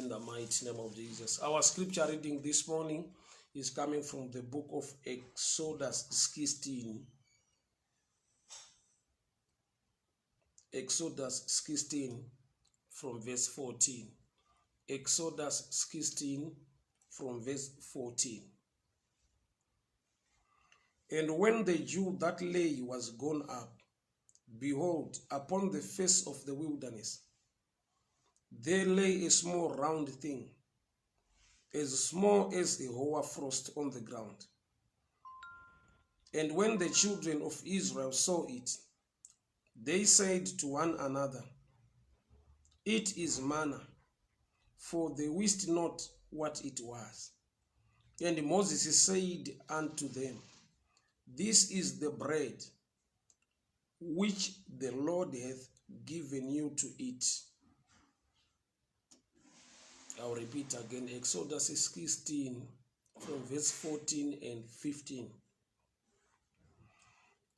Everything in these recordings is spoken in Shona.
in the mighty name of Jesus. Our scripture reading this morning is coming from the book of Exodus 16. Exodus 16 from verse 14. Exodus 16 from verse 14. And when the dew that lay was gone up, behold, upon the face of the wilderness, there lay a small round thing, as small as the hoarfrost on the ground. And when the children of Israel saw it, they said to one another, It is manna, for they wist not what it was. And Moses said unto them, This is the bread which the Lord hath given you to eat. I'll repeat again, Exodus 16 from verse 14 and 15.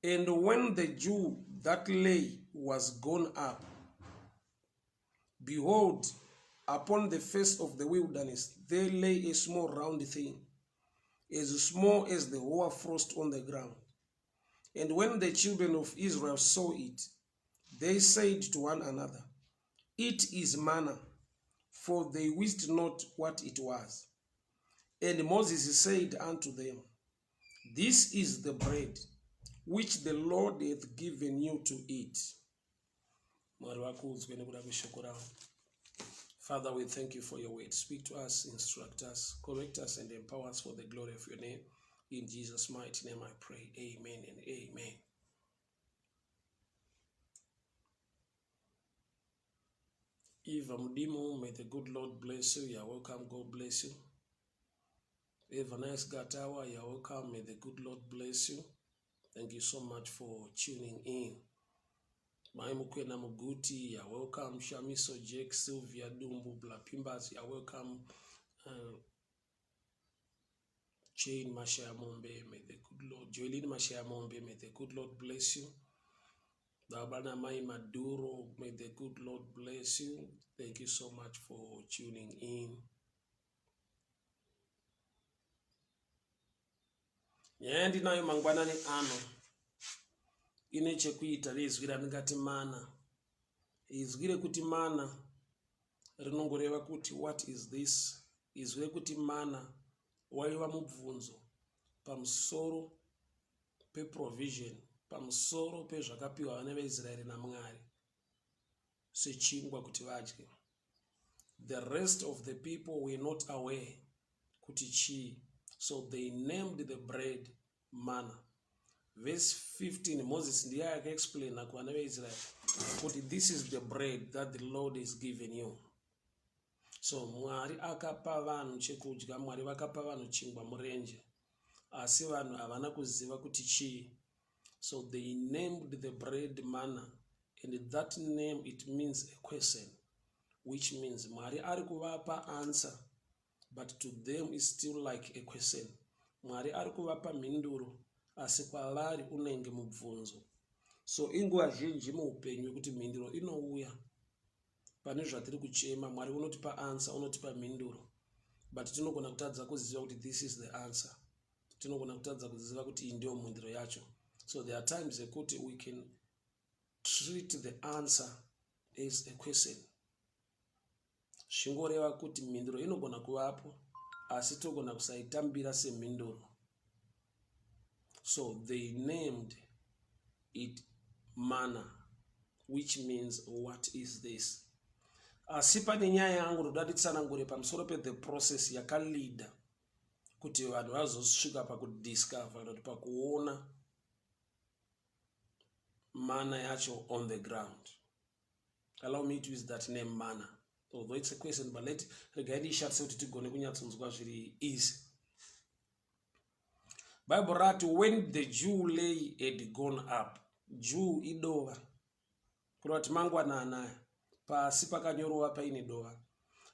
And when the dew that lay was gone up, behold, upon the face of the wilderness there lay a small round thing, as small as the hoarfrost on the ground. And when the children of Israel saw it, they said to one another, It is manna, for they wist not what it was. And Moses said unto them, This is the bread which the Lord hath given you to eat. Father, we thank you for your word. Speak to us, instruct us, correct us, and empower us for the glory of your name. In Jesus' mighty name I pray. Amen and amen. Eva Mudimu, may the good Lord bless you. You're welcome. God bless you. Evangelist Gatawa, you're welcome. May the good Lord bless you. Thank you so much for tuning in. Maimukwena Muguti, you're welcome. Shamiso Jake, Sylvia Dumbu, Blapimbas, you're welcome. Jane Mashiamombe, may the good Lord, Joelyn Mashiamombe, may the good Lord bless you. Dabana Mai Maduro, may the good Lord bless you. Thank you so much for tuning in. Yendi nayo mangwanani ano. Ineche kuita lizwira ngati mana. Izwire kuti mana. Rinongoreva kuti what is this? Izwire kuti mana. Waiwa mubvunzo. Pamusoro pe provision. Pamusoro pe zvakapiwa vana veIsraeri naMwari. Sechingwa kuti vadye. The rest of the people were not aware kuti chi. So they named the bread manna. Verse 15, Moses ndiye akaexplain kuvana veIsraeri kuti this is the bread that the Lord is giving you. So Mwari akapa vanhu chekudya, Mwari vakapa vanhu chingwa murenje. Asi vanhu havana kuziva kuti chi. So they named the bread manna, and that name it means a question, which means Mwari ari kuvapa answer, but to them it's still like a question. Mwari ari kuvapa mhinduro, asi kwavari unenge mubvunzo. So inguva zhinji muupenyu kuti mhinduro inouya. Pane zvatiri kuchema, Mwari unotipa answer, unotipa mhinduro. But tinogona kutadza kuziva kuti this is the answer. Tinogona kutadza kuziva kuti iyi ndiyo mhinduro yacho. So there are times that we can treat the answer as a question. Shingoreva kuti mhinduro inogona kuvapo, asi togona kusaitambira semhinduro. So they named it manna, which means what is this? Asi pane nyaya yangu ndoda tsanangure pamusoro pe the process yakalida kuti vanhu vazosvika pakudiscover kuti pakuona manna yacho on the ground. Allow me to use that name manna. Although it's a question, but let regard it shall say to go very easy. Bible writes, when the dew lay had gone up, dew idova. Kurati mangwana anaya. Pasi pakanyorwa paine dova.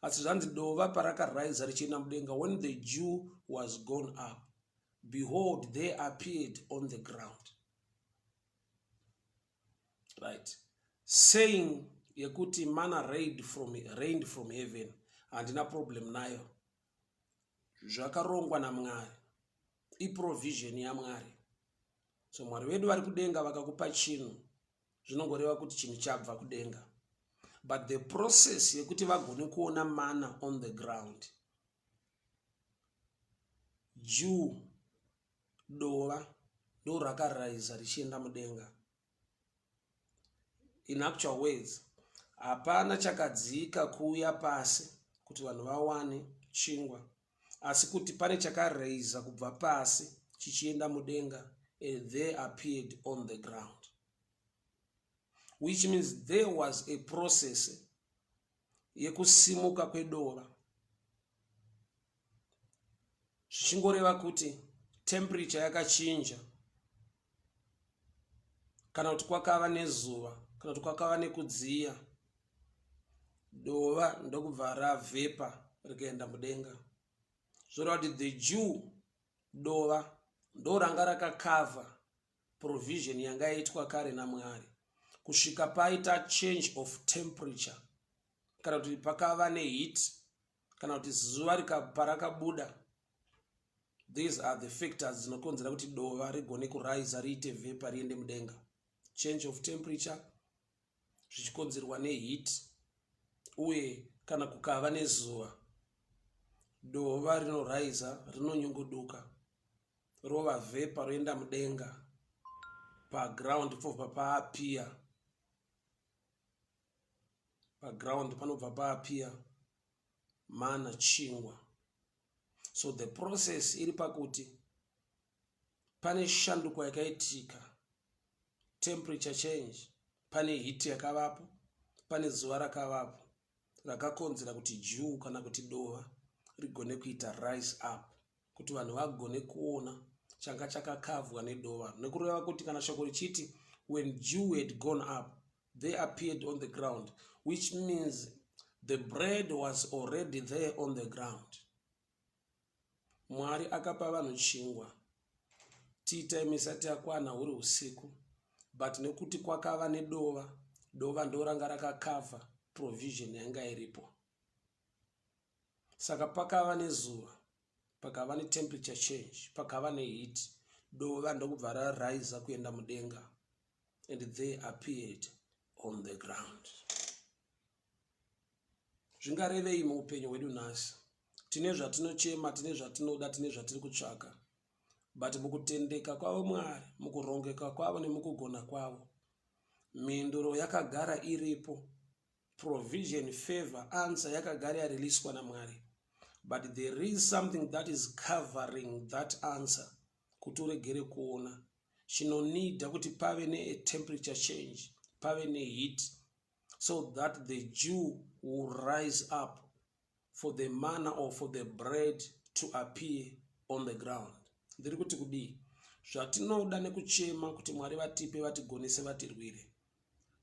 Asi zvanzi dova parakarise richina mudenga. When the dew was gone up, behold, there appeared on the ground. Right. Saying yekuti manna rained from heaven. handina problem nayo. Zvakarongwa naMwari, iprovision yaMwari. So Mwari wedu vari kudenga vakakupa chinhu, zvinongoreva kuti chinhu chabva kudenga. But the process yekuti vagone kuona mana on the ground, Jew dova ndo rakaraiza richienda mudenga. In actual words, hapana chakadzika kuuya pasi kuti vanhu vawane chingwa, asi kuti pane chakaraiza kubva pasi chichienda mudenga, and they appeared on the ground, which means there was a process yekusimuka kwedova, zvichingoreva kuti temperature yakachinja, kana kuti kwakava nezuva, kana kuti kwakava nekudziya, dova ndokubva ravhepa rikaenda mudenga. Zvoreva kuti the Jew dova ndo ranga rakakavha provision yanga yaitwa kare naMwari, kusvika paita change of temperature, kana kuti pakava neheat, kana kuti zuva parakabuda. These are the factors dzinokonzera kuti dova rigone kuraisa riite vhepa riende mudenga. Change of temperature, zvichikonzerwa neheat, uye kana kukava nezuva, dova rinoraisa, rinonyunguduka, rova vhepa roenda mudenga, paground pobva paapia, paground panobva paapia mana chingwa. So the process iri pakuti pane shanduko yakaitika, temperature change, pane heat yakavapo, pane zuva rakavapo, rakakonzera kuti Jew kana kuti dova rigone kuita rise up, kuti vanhu vagone kuona changa chakakavwa nedova. Nekureva kuti kana shoko richiti when Jew had gone up, they appeared on the ground, which means the bread was already there on the ground. Mwari akapa vanhu chingwa, tea time isati yakwana, huri usiku, but nekuti kwakava nedova, dova ndo ranga rakakavha provision yanga iripo. Saka pakava nezuva, pakava ne temperature change, pakava ne heat, dova ndokubva raraisa kuenda mudenga, and they appeared on the ground. Zvingarevei muupenyu hwedu nhasi? Tine zvatinochema, tine zvatinoda, tine zvatiri kutsvaka, but mukutendeka kwavo Mwari, mukurongeka kwavo nemukugona kwavo, mhinduro yakagara iripo, provision, favor, answer yakagara yariliswa naMwari. But there is something that is covering that answer, kuti uregere kuona. Chinonida kuti pave ne temperature change, pave ne heat, so that the Jew will rise up for the manna or for the bread to appear on the ground. Ndiri kuti kudii? Zvatinoda nekuchema kuti Mwari vatipe, vatigonese, vatirwire,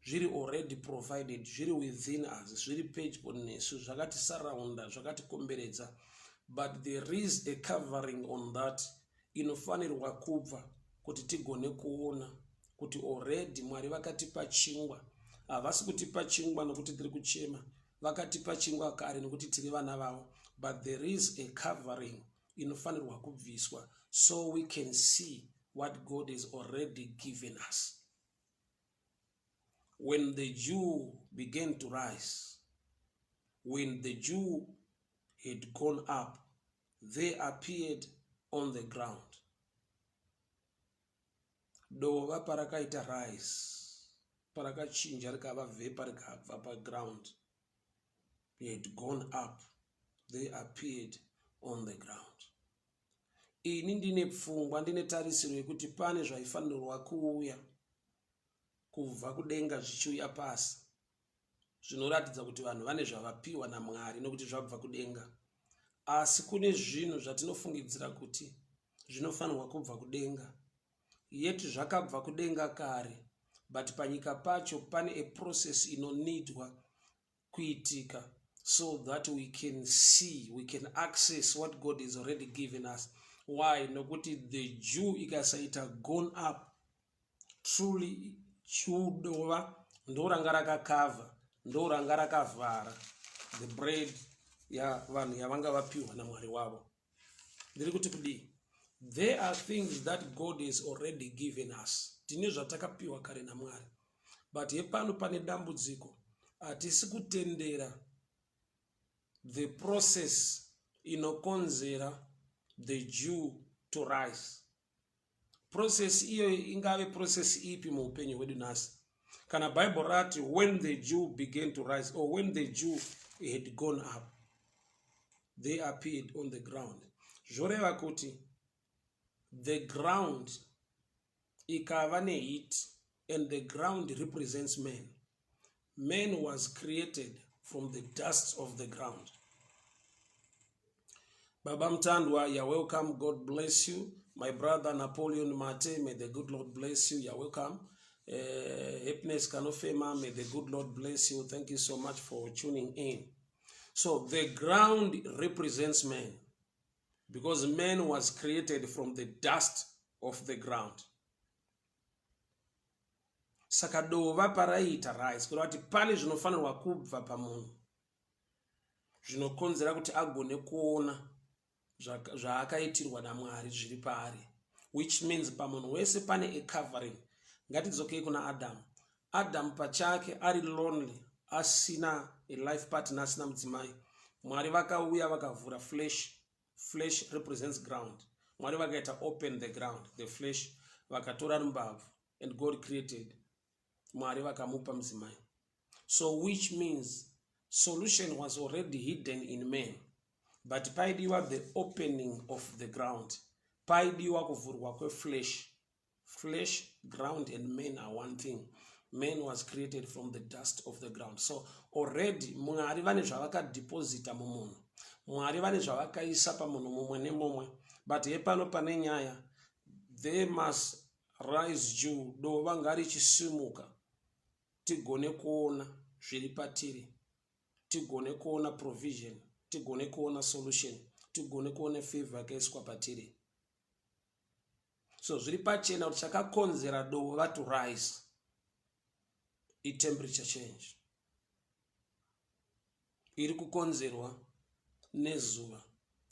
zviri already provided, zviri within us, zviri pedyo nesu, zvakatisurrounda, zvakatikomberedza. But there is a covering on that inofanirwa kubva kuti tigone kuona kuti already Mwari vakatipa chingwa. Havasi kutipa chingwa nokuti tiri kuchema, vakatipa chingwa kare nokuti tiri vana vavo. But there is a covering inofanirwa kubviswa, so we can see what God has already given us. When the Jew began to rise, when the Jew had gone up, they appeared on the ground. Dova parakaita rise, parakachinja rikava vhepa rikabva paground. They had gone up, they appeared on the ground. Ini ndine pfungwa, ndine tarisiro yekuti pane zvaifanirwa kuuya kubva kudenga zvichiuya pasi, zvinoratidza kuti vanhu vane zvavapiwa naMwari nokuti zvabva kudenga. Asi kune zvinhu zvatinofungidzira kuti zvinofanirwa kubva kudenga, yeti zvakabva kudenga kare, but panyika pacho pane a process inonidwa kuitika, so that we can see, we can access what God has already given us. Why? Nokuti the Jew ikasaita gone up, truly chudova ndo ranga rakakavha, ndo ranga rakavhara the bread ya vanhu yavanga vapiwa naMwari wavo. Ndiri kuti kudii? There are things that God has already given us. Tine zvatakapiwa kare naMwari. But hepano pane dambudziko. Hatisi kutendera the process inokonzera the Jew to rise. Process iyo ingave process ipi muupenyu hwedu nhasi. Kana Bible rati when the Jew began to rise, or when the Jew had gone up, they appeared on the ground. Zvoreva kuti the ground ikava neheat, and the ground represents man. Man was created from the dust of the ground. Baba Mtandwa, you're welcome. God bless you. My brother Napoleon Mate, may the good Lord bless you. You're welcome. Happiness Kanofema, may the good Lord bless you. Thank you so much for tuning in. So the ground represents man, because man was created from the dust of the ground. Saka dova paraita rise, kurati pane zvinofanirwa kubva pamunhu zvinokonzera kuti agone kuona zvaakaitirwa naMwari zviri paari, which means pamunhu wese pane a covering. Ngatidzokei kuna Adam. Adam pachake ari lonely, asina a life partner, asina mudzimai. Mwari vakauya vakavhura flesh. Flesh represents ground. Mwari vakaita open the ground, the flesh, vakatora rumbavhu, and God created. Mwari vakamupa mudzimai. So which means solution was already hidden in man, but paidiwa the opening of the ground, paidiwa kuvhurwa kweflesh. Flesh, ground, and man are one thing. Man was created from the dust of the ground. So already Mwari vane zvavakadeposita mumunhu, Mwari vane zvavakaisa pamunhu mumwe nemumwe. But hepano pane nyaya, they must rise Jew, dova ngarichisimuka, tigone kuona zviri patiri, tigone kuona provision, tigone kuona solution, tigone kuona favor yakaiswa patiri. So zviri pachena kuti chakakonzera dova to rise temperature change. Iri kukonzerwa nezuva,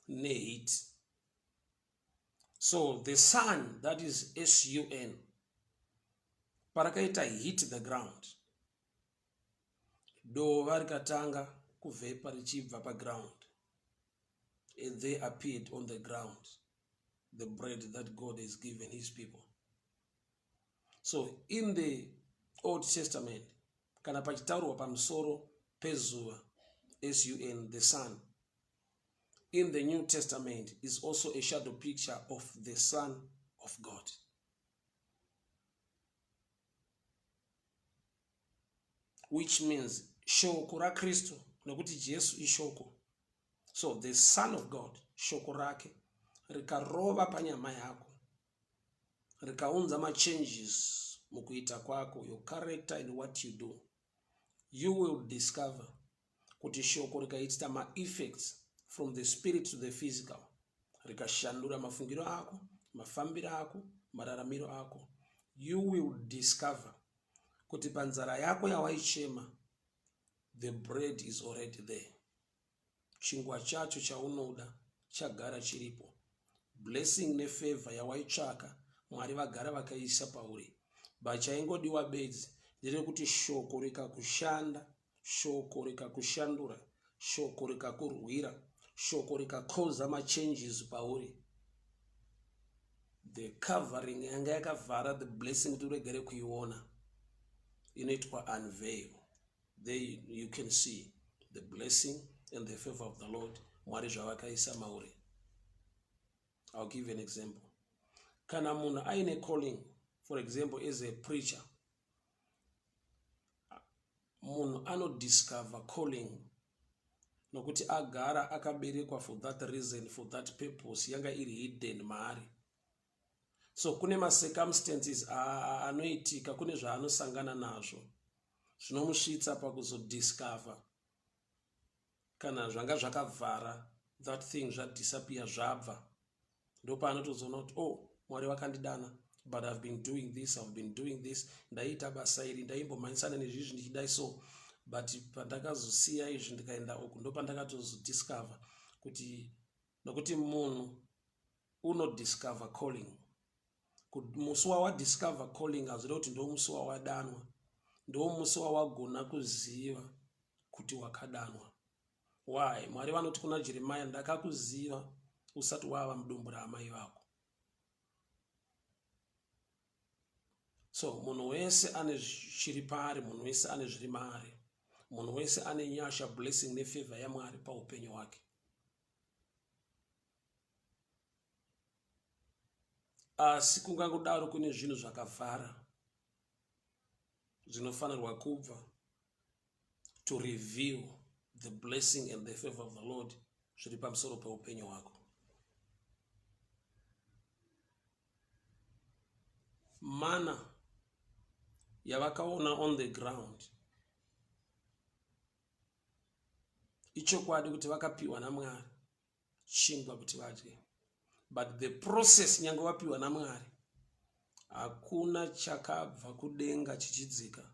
neheat. So the sun, that is sun, parakaita hit the ground, dova rikatanga kuvhepa richibva paground, and they appeared on the ground, the bread that God has given his people. So in the Old Testament, kana pachitaurwa pamusoro pezuva, sun, the sun, in the New Testament is also a shadow picture of the Son of God. Which means shoko ra Kristu, nokuti Jesu ishoko. So the Son of God, shoko rake, rikarova panyama yako, rikaunza ma changes mukuita kwako, your character and what you do. You will discover kuti shoko rikaita ma effects from the spirit to the physical. Rikashandura mafungiro ako, mafambiro ako, mararamiro ako. You will discover kuti panzara yako yawaichema, the bread is already there. Chingwa chacho chaunoda chagara chiripo. Blessing ne favor yawaitsvaka Mwari vagara vakaisa pauri. Bachaingodiwa bedzi ndere kuti shoko rikakushanda, shoko rikakushandura, shoko rikakurwira, shoko rikakoza ma changes pauri. The covering yanga yakavhara the blessing kuti uregere kuiona inoitwa unveil. There you can see the blessing and the favor of the Lord. Mwari zvavakaisa mauri. I'll give you an example. Kana munhu aine calling, for example, as a preacher, munhu anodiscover calling nokuti agara akaberekwa for that reason, for that purpose, yanga iri hidden maari. So kune ma circumstances anoitika, kune zvaanosangana nazvo zvinomusvitsa pakuzodiscover kana zvanga zvakavhara that thing zvadisappear zvabva. Ndopa anotozoona kuti oh, Mwari vakandidana, but I've been doing this, ndaita basa iri, ndaimbomhanyisana nezvizvi ndichidai. So but pandakazosiya izvi ndikaenda uku ndo pandakatozodiscover kuti nokuti munhu unodiscover calling. Musi wawadiscover calling hazvida kuti ndo musi wawadanwa, ndo musi wawagona kuziva kuti wakadanwa. Why? Mwari vanoti kuna Jeremiah, ndakakuziva usati wava mudumbu raamai vako. So munhu wese ane zviri paari, munhu wese ane zviri maari, munhu wese ane nyasha, blessing nefavor yaMwari paupenyu hwake. Asi kungangodaro kune zvinhu zvakavhara zvinofanirwa kubva to reveal the blessing and the favor of the Lord zviri pamusoro peupenyu hwako. Mana yavakaona on the ground ichokwadi kuti vakapiwa naMwari chingwa kuti vadye, but the process nyange vapiwa naMwari hakuna chakabva kudenga chichidzika,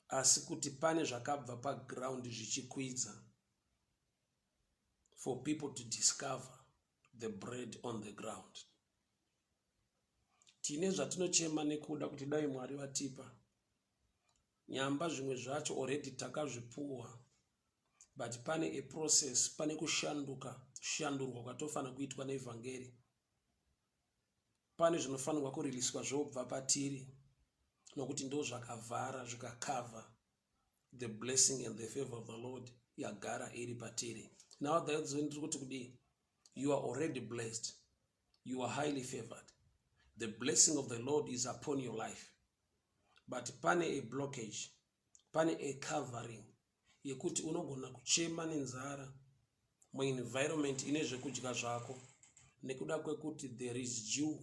asi kuti pane zvakabva paground zvichikwidza for people to discover the bread on the ground. Tine zvatinochema nekuda kuti dai Mwari vatipa nyamba, zvimwe zvacho already takazvipuwa, but pane a process, pane kushandurwa kwatofanira kuitwa neevhangeri. Pane zvinofanirwa kuriliswa zvobva patiri, nokuti ndo zvakavhara zvikakava the blessing and the favor of the Lord yagara iri patiri. Now that's when kuti kudi you are already blessed, you are highly favored, the blessing of the Lord is upon your life, but pane a blockage, pane a covering yekuti unogona kuchema nenzara muenvironment ine zvekudya zvako nekuda kwekuti there is dew,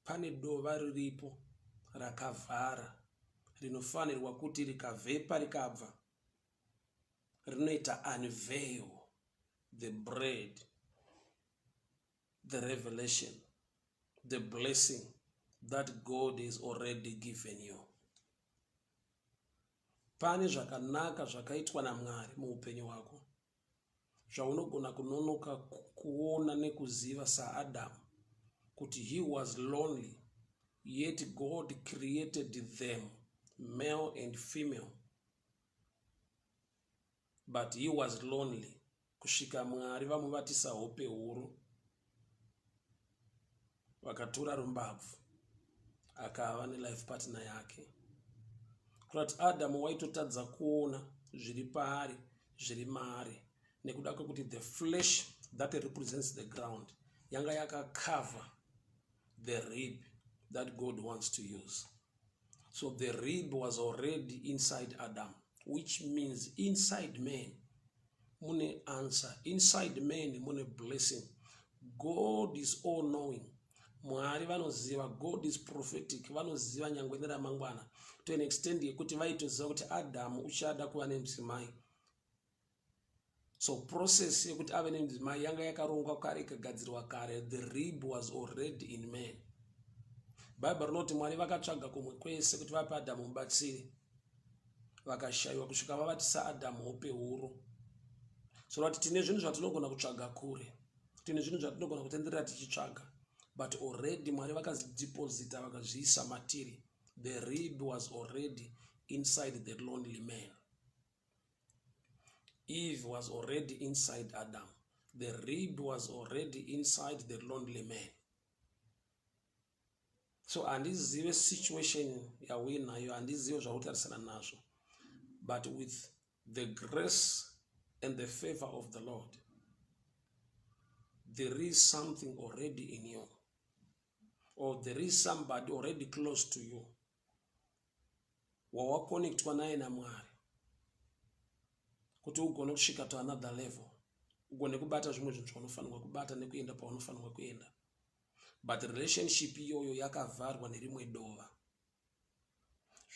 pane dova riripo rakavhara rinofanirwa kuti rikavhepa rikabva rinoita unveil the bread, the revelation, the blessing that God has already given you. Pane zvakanaka zvakaitwa naMwari muupenyu hwako zvaunogona kunonoka kuona nekuziva saAdamu kuti he was lonely, yet God created them male and female, but he was lonely kusvika Mwari vamuvatisa hope huru vakatora rumbabvu akava nelife partner yake. Kuti Adamu waitotadza kuona zviri paari zviri maari nekuda kwekuti the flesh that represents the ground yanga yakakava the rib that God wants to use. So the rib was already inside Adam, which means inside man mune answer, inside man mune blessing. God is all knowing. Mwari vanoziva, God is prophetic, vanoziva nyangwe neramangwana to an extent yekuti vaitoziva kuti Adamu uchada kuva nemudzimai. So process yekuti ave nemudzimai yanga yakarongwa kare, ikagadzirwa kare. The rib was already in man. Bible rinoti Mwari vakatsvaga kumwe kwese kuti vape Adamu mubatsiri, vakashaiwa kusvika vavatisa Adamu hope huru. So kuti tine zvinhu zvatinogona kutsvaga kure, tine zvinhu zvatinogona kutenderera tichitsvaga, but already Mwari vakazideposita vakazviisa matiri. The rib was already inside the lonely man. Eve was already inside Adam. The rib was already inside the lonely man. So handizive situation yawinayo, handizive zvakutarisana nazvo, but with the grace and the favor of the Lord, there is something already in you, or there is somebody already close to you wawaconnectwa naye naMwari kuti ugone kusvika to another level, ugone kubata zvimwe zvinhu zvaunofanirwa kubata nekuenda paunofanirwa kuenda. But relationship iyoyo yakavharwa nerimwe dova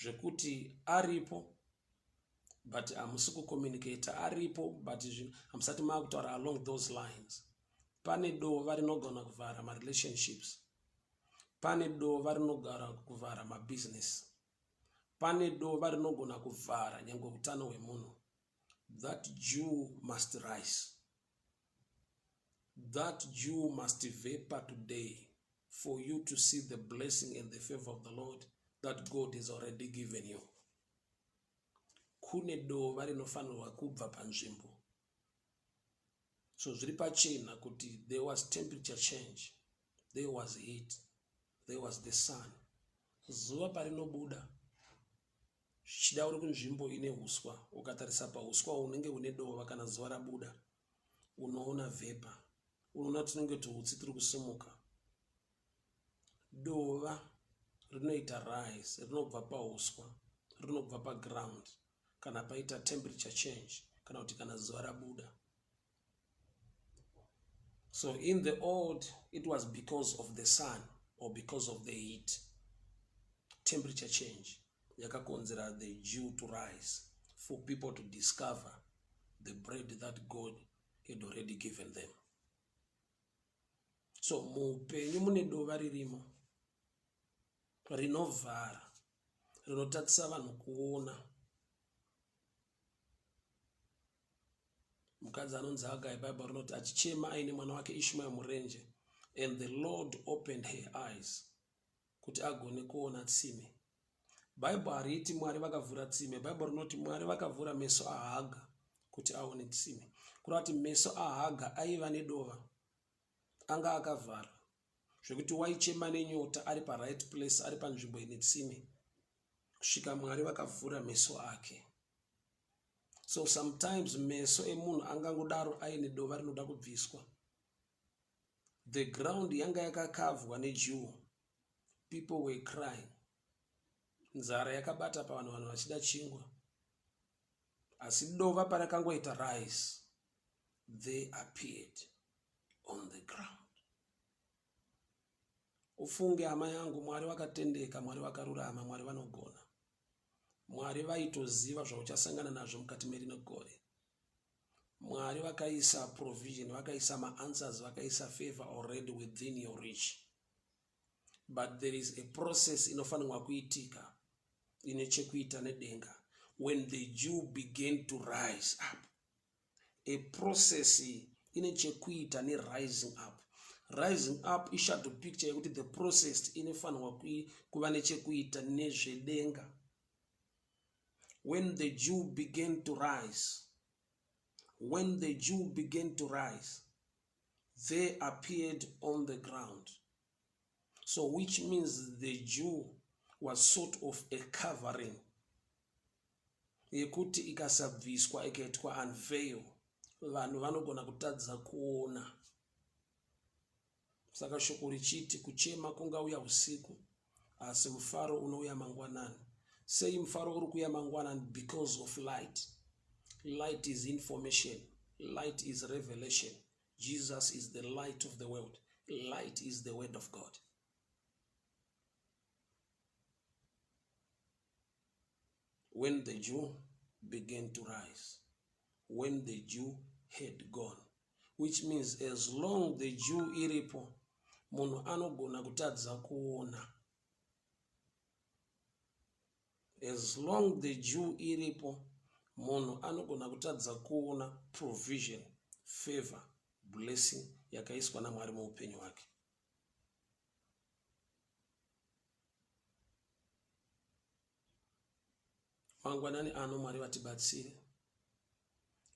zvekuti aripo but hamusi kucommunicate, aripo but hamusati maakutaura along those lines. Pane dova rinogona kuvhara marelationships, pane dova rinogara kuvhara mabusiness, pane dova rinogona kuvhara nyange utano hwemunhu. That Jew must rise. That Jew must vapor today for you to see the blessing and the favor of the Lord that God has already given you. Kune dova rinofanirwa kubva panzvimbo. So zviri pachena kuti there was temperature change, there was heat, there was the sun. Zuva parinobuda zvichida uri kunzvimbo ine huswa, ukatarisa pahuswa unenge une dova kana zuva rabuda unoona vapor, unoona tunenge tuhutsi turi kusimuka. Dova rinoita rise, rinobva pahuswa, rinobva paground kana paita temperature change, kana kuti kana zuva rabuda. So in the old, it was because of the sun or because of the heat. Temperature change yakakonzera the Jew to rise, for people to discover the bread that God had already given them. So muupenyu mune dova ririmo rinovhara, rinotatisa vanhu kuona. Mukadzi anonzi Hagai, Bible rinoti achichema aine mwana wake Ishmael murenje, and the Lord opened her eyes, kuti agone kuona tsime. Bible hariti Mwari vakavhura tsime, Bible rinoti Mwari vakavhura meso aHaga kuti aone tsime. Kurati meso aHaga aiva nedova, anga akavhara, zvekuti waichema nenyota ari pa right place, ari panzvimbo ine tsime, kusvika Mwari vakavhura meso ake. So sometimes meso emunhu angangodaro aine dova rinoda kubviswa. The ground yanga yakakavwa neJew, people were crying. Nzara yakabata pavanhu, vanhu vachida chingwa. Asi dova parakangoita rise, they appeared on the ground. Ufunge hama yangu, Mwari vakatendeka, Mwari vakarurama, Mwari vanogona. Mwari vaitoziva zvauchasangana nazvo mukati merino gore. Mwari vakaisa provision, vakaisa ma-answers, vakaisa favor already within your reach. But there is a process inofanirwa kuitika ine chekuita nedenga. When the Jew began to rise up, a process ine chekuita ne rising up. Rising up is shadow picture yekuti the process inofanirwa kuva nechekuita nezvedenga. When the Jew began to rise, when the Jew began to rise, they appeared on the ground. So which means the Jew was sort of a covering. Yekuti ikasabviswa ikaitwa unveil, vanhu vanogona kutadza kuona. Saka shoko richiti kuchema kungauya usiku, asi mufaro unouya mangwanani. Say mfaro uri kuya mangwanani because of light. Light is information. Light is revelation. Jesus is the light of the world. Light is the word of God. When the Jew began to rise, when the Jew had gone, which means as long the Jew iripo, munhu anogona kutadza kuona. As long the Jew iripo, munhu anogona kutadza kuona provision, favor, blessing yakaiswa naMwari muupenyu hwake. Mangwanani ano Mwari vatibatsire.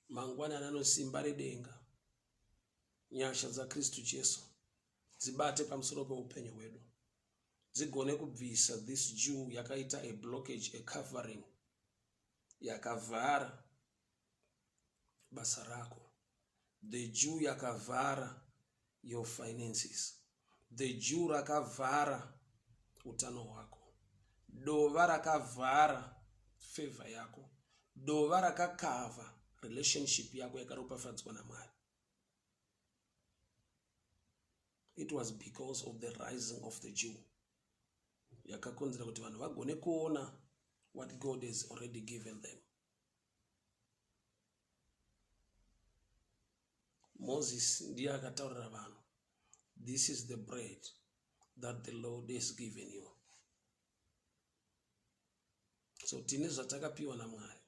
Mangwanani ano simba redenga. Nyasha za Kristu Jesu dzibate pamusoro peupenyu hwedu. Dzigone kubvisa this Jew yakaita a blockage, a covering, yakavhara basa rako. The Jew yakavhara your finances. The Jew rakavhara utano hwako. Dova rakavhara favor yako. Dova rakakava relationship yako yakaropafadzwa naMwari. It was because of the rising of the Jew. Yakakonzera kuti vanhu vagone kuona what God has already given them. Moses ndiye akataurira vanhu, this is the bread that the Lord has given you. So tine zvatakapiwa naMwari,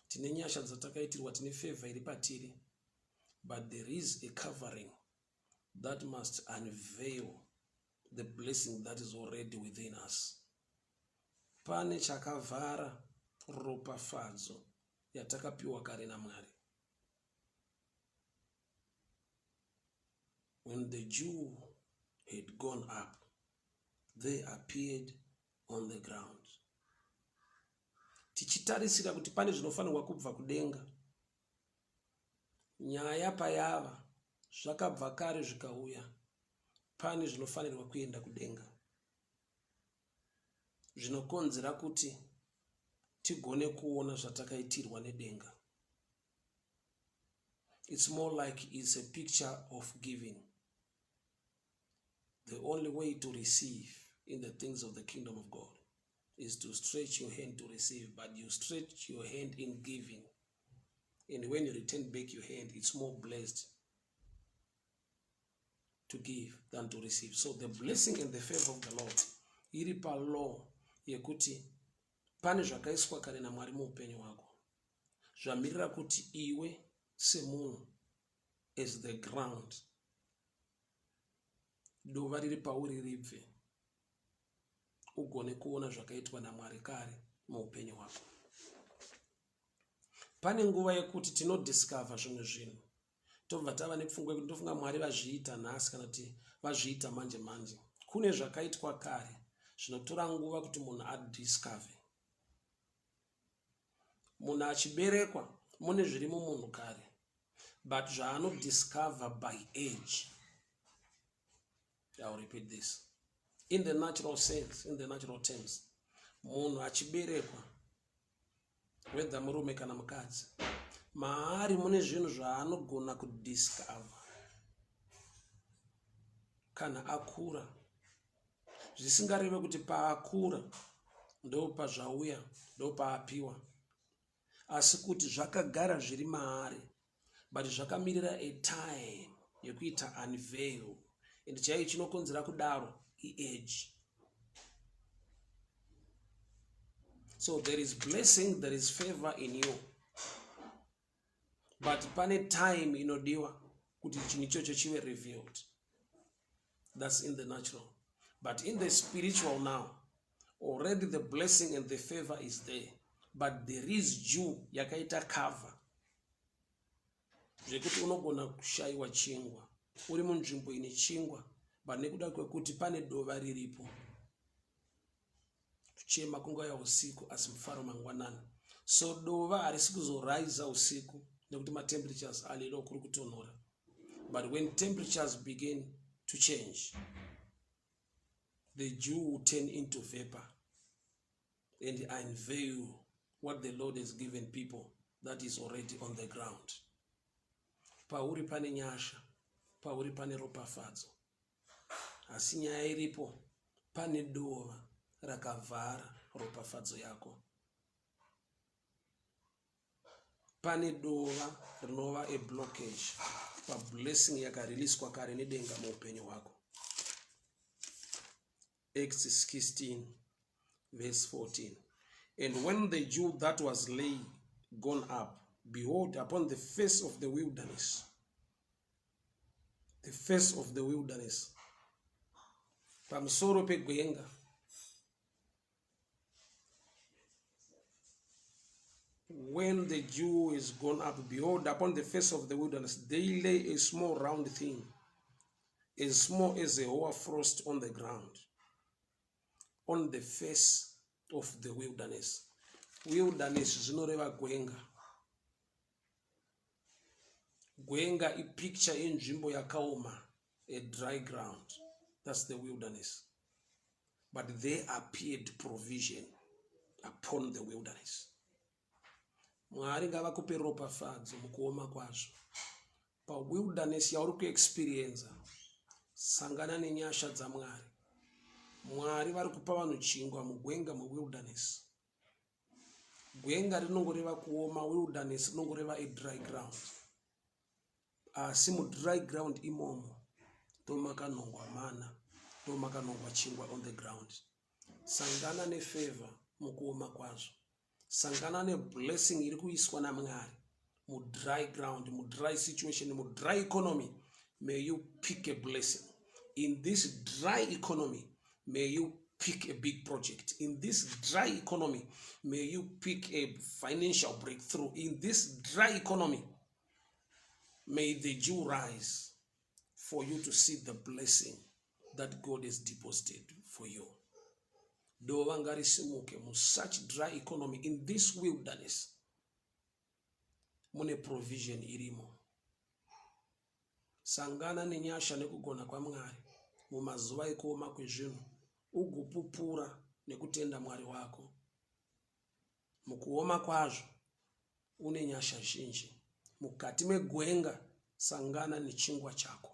tine nyasha dzatakaitirwa, tine favor iri patiri, but there is a covering that must unveil the blessing that is already within us. Pane chakavhara ropafadzo yatakapiwa kare naMwari. When the Jew had gone up, they appeared on the ground. Tichitarisira kuti pane zvinofanirwa kubva kudenga. Nyaya payava zvakabva kare zvikauya. Pane zvinofanirwa kuenda kudenga. Zvinokonzera kuti tigone kuona zvatakaitirwa nedenga. It's more like it's a picture of giving. The only way to receive in the things of the kingdom of God is to stretch your hand to receive, but you stretch your hand in giving. And when you return back your hand, it's more blessed to give than to receive. So the blessing and the favor of the Lord, iri pa law yekuti pane zvakaiswa kare naMwari muupenyu hwako. Zvamirira kuti iwe semunhu as the ground, dova riri pauri ribve, ugone kuona zvakaitwa naMwari kare muupenyu hwako. Pane nguva yekuti tinodiscover zvimwe zvinhu, tobva tava nepfungwa yekuti ndofunga Mwari vazviita nhasi kana kuti vazviita manje manje. Kune zvakaitwa kare zvinotora nguva kuti munhu adiscover. Munhu achiberekwa mune zviri mumunhu kare, but zvaanodiscover by age. I'll repeat this. In the natural sense, in the natural terms, munhu achiberekwa, whether murume kana mukadzi, maari mune zvinhu zvaanogona kudiscover kana akura. Zvisingareve kuti paakura ndo pazvauya, ndo paapiwa, asi kuti zvakagara zviri maari, but zvakamirira a time yekuita unveil. And chai chinokonzera kudaro age. So there is blessing, there is favor in you, but pane time inodiwa kuti chinhu ichocho chive revealed. That's in the natural. But in the spiritual now, already the blessing and the favor is there, but there is Jew yakaita cover. Zvekuti unogona kushaiwa chingwa, uri munzvimbo ine chingwa, but nekuda kwekuti pane dova riripo, kuchema kunguva yausiku asi mufaro mangwanani. So dova harisi kuzoraiza usiku nekuti temperatures are low kuri kutonhora. But when temperatures begin to change, the Jew will turn into vapor and unveil what the Lord has given people that is already on the ground. Pauri pane nyasha, pauri pane ropafadzo, asi nyaya iripo, pane dova rakavhara ropafadzo yako. Pane dova rinova a blockage pa blessing yakariliswa kare nedenga muupenyu hwako. Acts 16 verse 14. And when the Jew that was laid gone up, behold, upon the face of the wilderness, pamusoro pegwenga, when the Jew is gone up, behold, upon the face of the wilderness, they lay a small round thing, as small as a hoarfrost on the ground, on the face of the wilderness. Wilderness zvinoreva gwenga. Gwenga I picture inzvimbo yakaoma, a dry ground. That's the wilderness. But there appeared provision upon the wilderness. Mwari ngavakupe ropafadzo mukuoma kwazvo. Pa wilderness yauri kuexperience, sangana nenyasha dzaMwari. Mwari vari kupa vanhu chingwa mugwenga muwilderness. Gwenga rinongoreva kuoma, wilderness rinongoreva a dry ground. Asi mu dry ground imomo tomakanongwa mana, tomakanongwa chingwa on the ground. Sangana ne favor mukuoma kwazvo. sangana neblessing iri kuiswa naMwari mudry ground, mudry situation, mudry economy. May you pick a blessing. In this dry economy, may you pick a big project. In this dry economy, may you pick a financial breakthrough. In this dry economy, may the dew rise for you to see the blessing that God has deposited for you. Dova ngarisimuke mu such dry economy, in this wilderness, mune provision irimo. Sangana nenyasha nekugona kwa Mwari mumazuva ekuoma kwezvinhu, ugupupura nekutenda Mwari wako. Mukuoma kwazvo une nyasha zhinji. Mukati megwenga sangana nechingwa chako.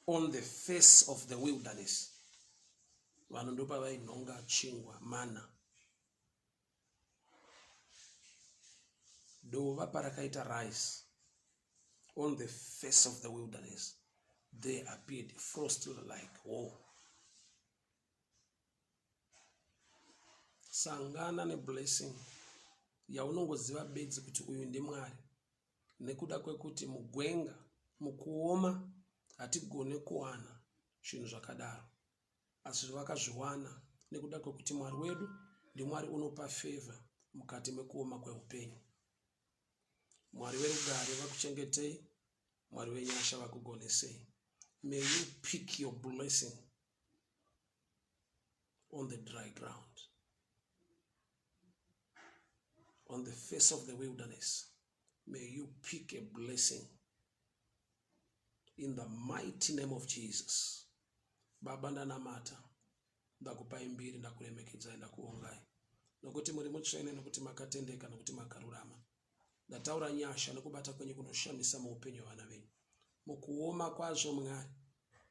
On the face of the wilderness, vanhu ndopa vainhonga chingwa, mana. Dova parakaita rice. On the face of the wilderness, there appeared frost like wool. Sangana ne blessing yaunongoziva bedzi kuti uyu ndiMwari, nekuda kwekuti mugwenga mukuoma hatigone kuwana zvinhu zvakadaro, asi vakazviwana nekuda kwekuti Mwari wedu ndiMwari unopa favor mukati mekuoma kweupenyu. Mwari werugare vakuchengetei, Mwari wenyasha vakugonesei. May you pick your blessing on the dry ground, on the face of the wilderness. May you pick a blessing in the mighty name of Jesus. Baba ndanamata, ndakupai mbiri, ndakuremekedzai, ndakuongai. Nokuti muri mutsvene, nokuti makatendeka, nokuti makarurama. Ndataura nyasha nokubata kwenyu kunoshamisa muupenyu hwavana venyu. Mukuoma kwazvo Mwari,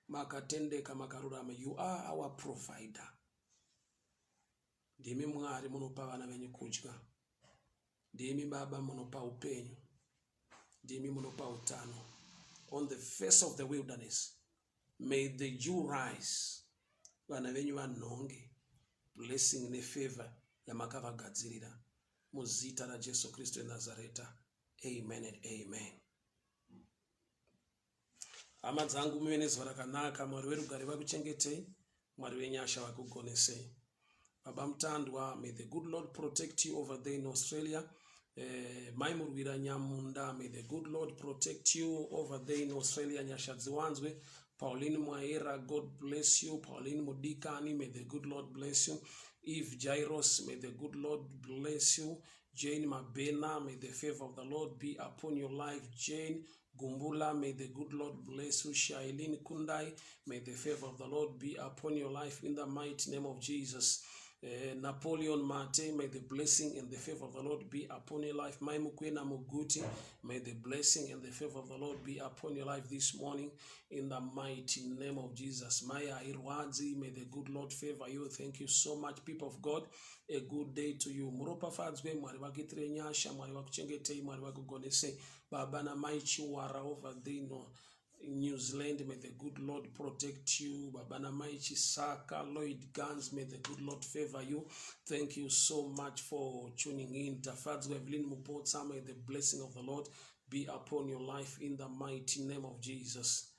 makatendeka, makarurama. You are our provider. Ndimi Mwari munopa vana venyu kudya. Ndimi Baba munopa upenyu. Ndimi munopa utano. On the face of the wilderness, may the dew rise. Vana venyu vanhonge blessing ne favor yamakavagadzirira. Muzita ra Jesu Kristo eNazareta. Amen and amen. Hama dzangu muve nezuva rakanaka. Mwari werugare vakuchengetei, Mwari wenyasha vakugonesei. Baba mutandwa, may the good Lord protect you over there in Australia. Maimurwira Nyamunda, may the good Lord protect you over there in Australia. Nyasha dziwanzwe. Pauline Mwaera, God bless you. Pauline Mudikani, may the good Lord bless you. Eve Jairos, may the good Lord bless you. Jane Mabena, may the favor of the Lord be upon your life. Jane Gumbula, may the good Lord bless you. Shailene Kundai, may the favor of the Lord be upon your life in the mighty name of Jesus. Napoleon Mate, may the blessing and the favor of the Lord be upon your life. Maimukwena Muguti, may the blessing and the favor of the Lord be upon your life this morning in the mighty name of Jesus. Maya Irwadzi, may the good Lord favor you. Thank you so much, people of God. A good day to you. Muropa Fadzwe, Mwari vakitire nyasha, Mwari vakuchengetei, Mwari vakugonesei. Baba na maichi wara over there in New Zealand, may the good Lord protect you. Babana Maichi Saka, Lloyd Guns, may the good Lord favor you. Thank you so much for tuning in. Tafadzwe Evelyn Mupotsa, may the blessing of the Lord be upon your life in the mighty name of Jesus.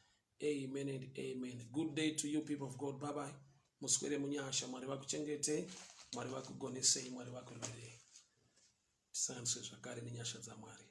Amen and amen. Good day to you, people of God. Bye bye. Muskwere munyasha, Mwari vakuchengete, Mwari vakugonesei, Mwari vakulwirei. Tisanzwe zvakare nenyasha dzaMwari.